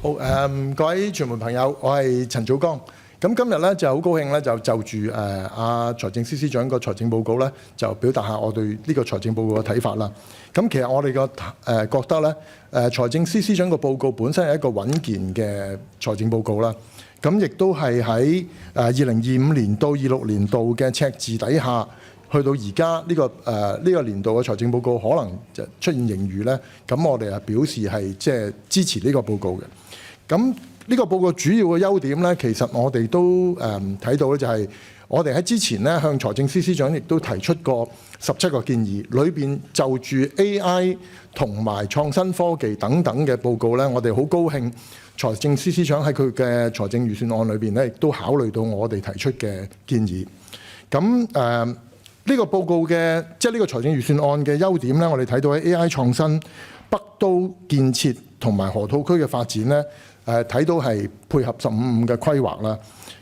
好各位傳媒朋友，我係陳祖光。咁今日咧就好高興咧，就住財政司司長個財政報告咧，就表達下我對呢個財政報告嘅睇法啦。咁其實我哋覺得咧，財政司司長個報告本身係一個穩健嘅財政報告啦。咁亦都係喺2025年到26年度嘅赤字底下，去到而家呢個年度嘅財政報告可能就出現盈餘咧。咁我哋表示係即係支持呢個報告嘅。咁呢個報告主要嘅優點咧，其實我哋都睇到咧，就係我哋喺之前咧向財政司司長亦都提出過17個建議，裏邊就住 AI 同埋創新科技等等嘅報告咧，我哋好高興財政司司長喺佢嘅財政預算案裏邊咧，亦都考慮到我哋提出嘅建議。咁呢個報告嘅即係呢個財政預算案嘅優點咧，我哋睇到喺 AI 創新、北都建設同埋河套區嘅發展咧。睇到係配合15+5嘅規劃啦，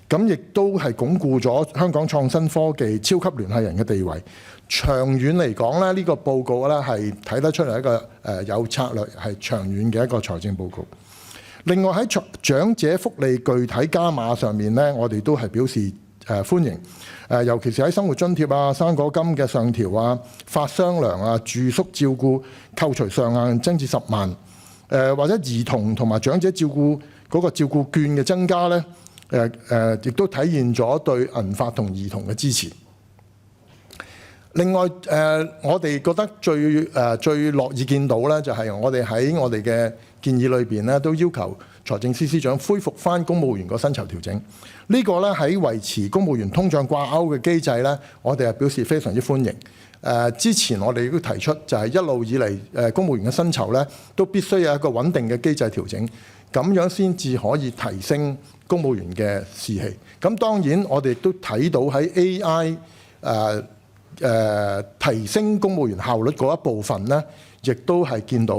咁亦都係鞏固咗香港創新科技超級聯繫人嘅地位。長遠嚟講咧，呢個報告咧係睇得出嚟一個有策略、係長遠嘅一個財政報告。另外喺長者福利具體加碼上面咧，我哋都係表示歡迎。尤其是喺生活津貼啊、生果金嘅上調啊、發商糧啊、住宿照顧扣除上限增至10萬。或者兒童同埋長者照顧嗰個照顧券嘅增加咧，亦都體現咗對銀髮同兒童嘅支持。另外，我哋覺得最樂意見到咧，就係我哋喺我哋嘅建議裏邊咧，都要求財政司司長恢復翻公務員個薪酬調整。呢個咧喺維持公務員通脹掛鈎嘅機制咧，我哋係表示非常之歡迎。之前我哋都提出，就係一路以嚟公務員嘅薪酬咧，都必須有一個穩定嘅機制調整，咁樣先至可以提升公務員嘅士氣。咁當然我哋亦都睇到喺 AI 提升公務員效率嗰一部分咧，亦都係見到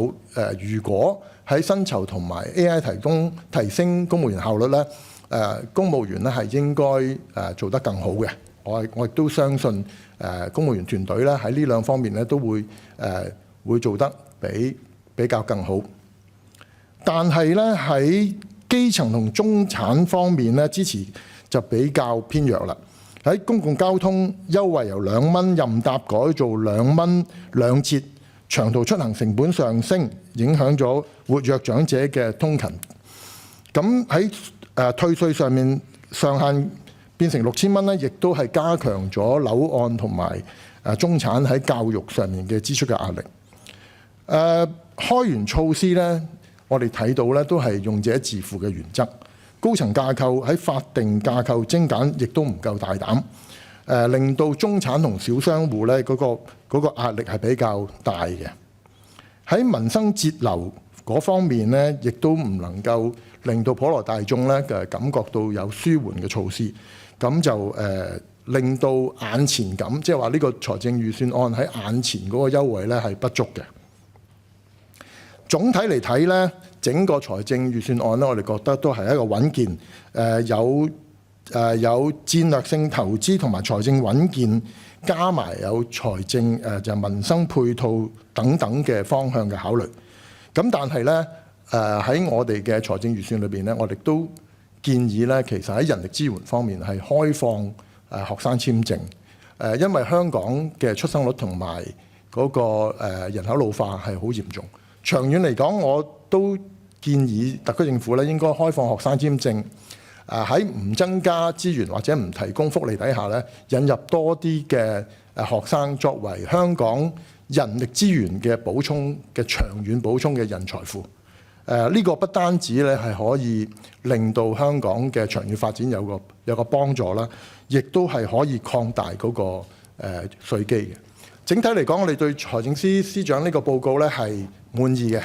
如果喺薪酬同埋 AI 提升公務員效率咧，公務員咧係應該做得更好嘅。我亦都相信公務員團隊咧喺呢兩方面咧都會做得比較更好。但係咧喺基層同中產方面咧，支持就比較偏弱啦。喺公共交通優惠由2蚊任搭改做2蚊2折，長途出行成本上升，影響咗活躍長者嘅通勤。咁喺退稅上面上限變成6000蚊咧，亦都係加強咗樓按同埋中產喺教育上面嘅支出嘅壓力。開源措施咧，我哋睇到咧都係用者自負嘅原則。高層架構喺法定架構精簡，亦都唔夠大膽，令到中產同小商戶咧嗰個壓力係比較大嘅。喺民生節流嗰方面咧，亦都唔能夠令到普羅大眾咧嘅感覺到有舒緩嘅措施。咁就令到眼前咁，即係話呢個財政預算案喺眼前嗰個優惠咧係不足嘅。總體嚟睇咧，整個財政預算案咧，我哋覺得都係一個穩健，有戰略性投資同埋財政穩健，加埋有財政就民生配套等等嘅方向嘅考慮。咁但係咧喺我哋嘅財政預算裏邊咧，我哋都建議咧，其實喺人力資源方面係開放學生簽證，因為香港嘅出生率同埋嗰個人口老化係好嚴重。長遠嚟講，我都建議特區政府咧應該開放學生簽證，喺唔增加資源或者唔提供福利底下咧，引入多啲嘅學生作為香港人力資源嘅補充嘅長遠補充嘅人才庫。呢個不單止咧係可以令到香港嘅長遠發展有個幫助啦，亦都係可以擴大嗰個稅基嘅。整體嚟講，我哋對財政司司長呢個報告咧係滿意嘅。